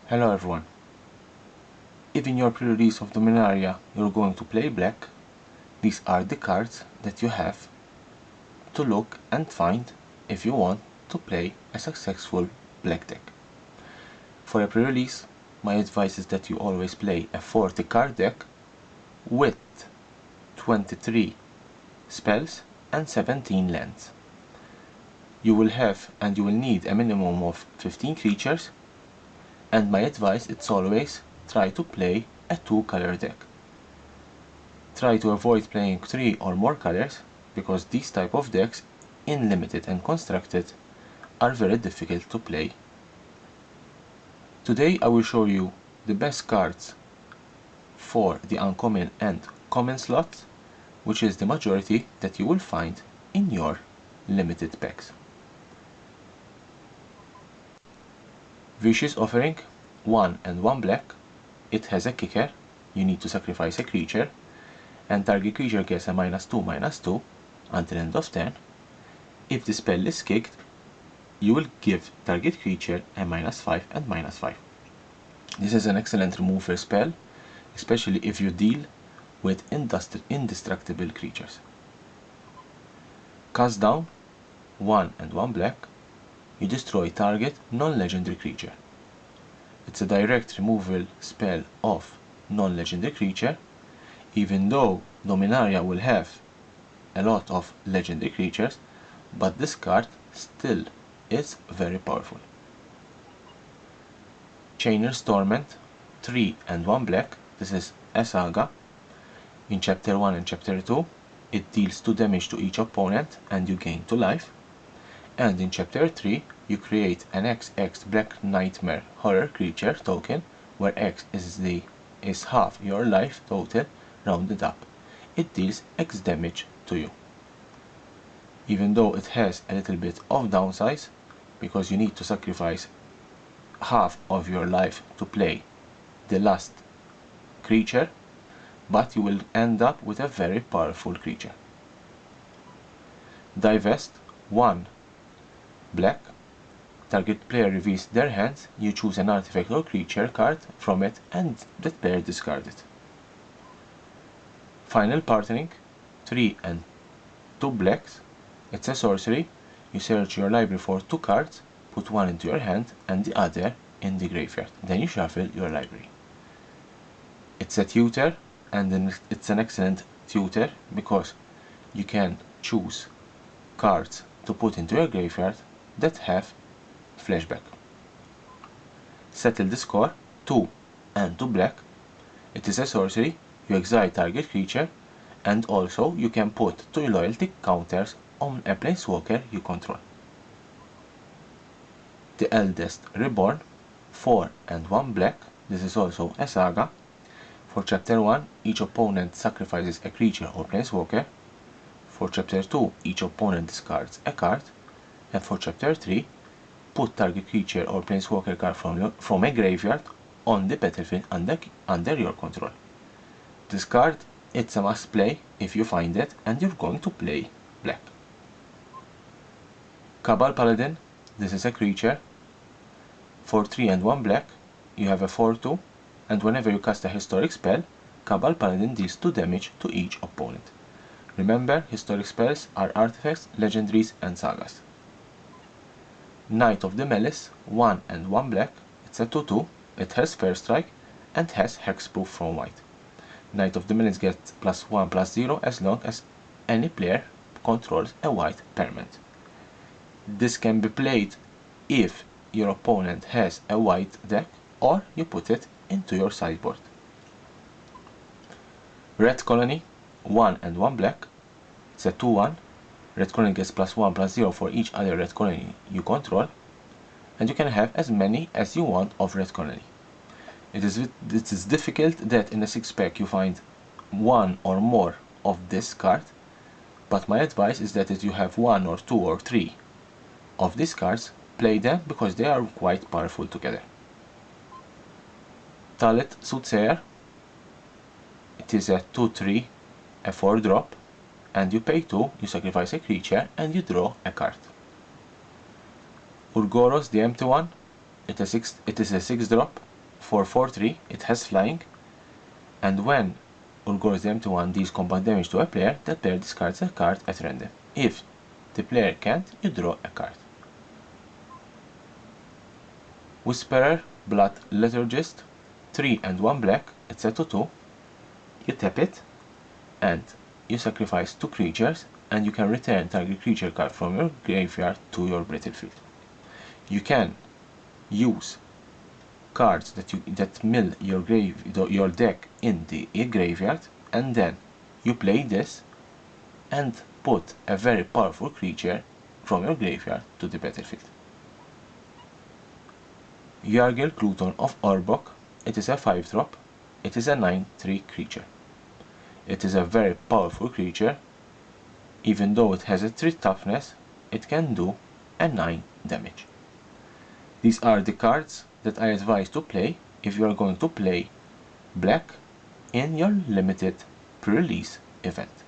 Hello everyone. If in your pre-release of Dominaria you're going to play black, these are the cards that you have to look and find if you want to play a successful black deck. For a pre-release, my advice is that you always play a 40 card deck with 23 spells and 17 lands. You will need a minimum of 15 creatures, and my advice is always try to play a 2-color deck. Try to avoid playing 3 or more colors, because these type of decks in limited and constructed are very difficult to play. Today I will show you the best cards for the uncommon and common slots, which is the majority that you will find in your limited packs. Vicious Offering, 1 and 1 black. It has a kicker. You need to sacrifice a creature, and target creature gets a -2/-2 until end of turn. If the spell is kicked, you will give target creature a -5 and -5. This is an excellent removal spell, especially if you deal with indestructible creatures. Cast Down, 1 and 1 black. You destroy target non-legendary creature. It's a direct removal spell of non-legendary creature, even though Dominaria will have a lot of legendary creatures, but this card still is very powerful. Chainer's Torment, 3 and 1 black. This is a saga. In chapter 1 and chapter 2, it deals 2 damage to each opponent and you gain 2 life. And in chapter 3, you create an XX Black Nightmare horror creature token, where X is half your life total rounded up. It deals X damage to you. Even though it has a little bit of downside, because you need to sacrifice half of your life to play the last creature, but you will end up with a very powerful creature. Divest, 1 black. Target player reveals their hands. You choose an artifact or creature card from it and that player discard it. Final Partnering, 3 and 2 blacks. It's a sorcery. You search your library for 2 cards, put 1 into your hand and the other in the graveyard. Then you shuffle your library. It's a tutor, and then it's an excellent tutor because you can choose cards to put into your graveyard that have flashback. Settle the Score, 2 and 2 black. It is a sorcery. You exile target creature, and also you can put 2 loyalty counters on a planeswalker you control. The Eldest Reborn, 4 and 1 black. This is also a saga. For chapter 1, each opponent sacrifices a creature or planeswalker. For chapter 2, each opponent discards a card. And for chapter 3, put target creature or planeswalker card from a graveyard on the battlefield under your control. This card, it's a must play if you find it and you're going to play black. Cabal Paladin, this is a creature. For 3 and 1 black, you have a 4/2, and whenever you cast a historic spell, Cabal Paladin deals 2 damage to each opponent. Remember, historic spells are artifacts, legendaries and sagas. Knight of the Malice, 1 and 1 black. It's a 2/2. It has First Strike and has Hexproof from white. Knight of the Malice gets +1/+0 as long as any player controls a white permanent. This can be played if your opponent has a white deck, or you put it into your sideboard. Red Colony, 1 and 1 black. It's a 2/1. Red Colony gets +1/+0 for each other Red Colony you control, and you can have as many as you want of Red Colony. It is difficult that in a 6-pack you find 1 or more of this card, but my advice is that if you have 1 or 2 or 3 of these cards, play them because they are quite powerful together. Talit Soothsayer, it is a 2/3, a 4-drop, and you pay 2, you sacrifice a creature and you draw a card. Urgoros, the Empty One, it is a 6-drop. for 4-3, it has flying, and when Urgor is empty one deals combat damage to a player, that player discards a card at random. If the player can't, you draw a card. Whisperer, Blood Liturgist, 3 and 1 black, it's a 2/2. You tap it, and you sacrifice 2 creatures, and you can return target creature card from your graveyard to your battlefield. You can use cards that mill your deck in the graveyard, and then you play this and put a very powerful creature from your graveyard to the battlefield. Yargil Gluton of Orbok, it is a 5-drop, it is a 9/3 creature. It is a very powerful creature. Even though it has a 3 toughness, it can do a 9 damage. These are the cards that I advise to play if you are going to play black in your limited pre-release event.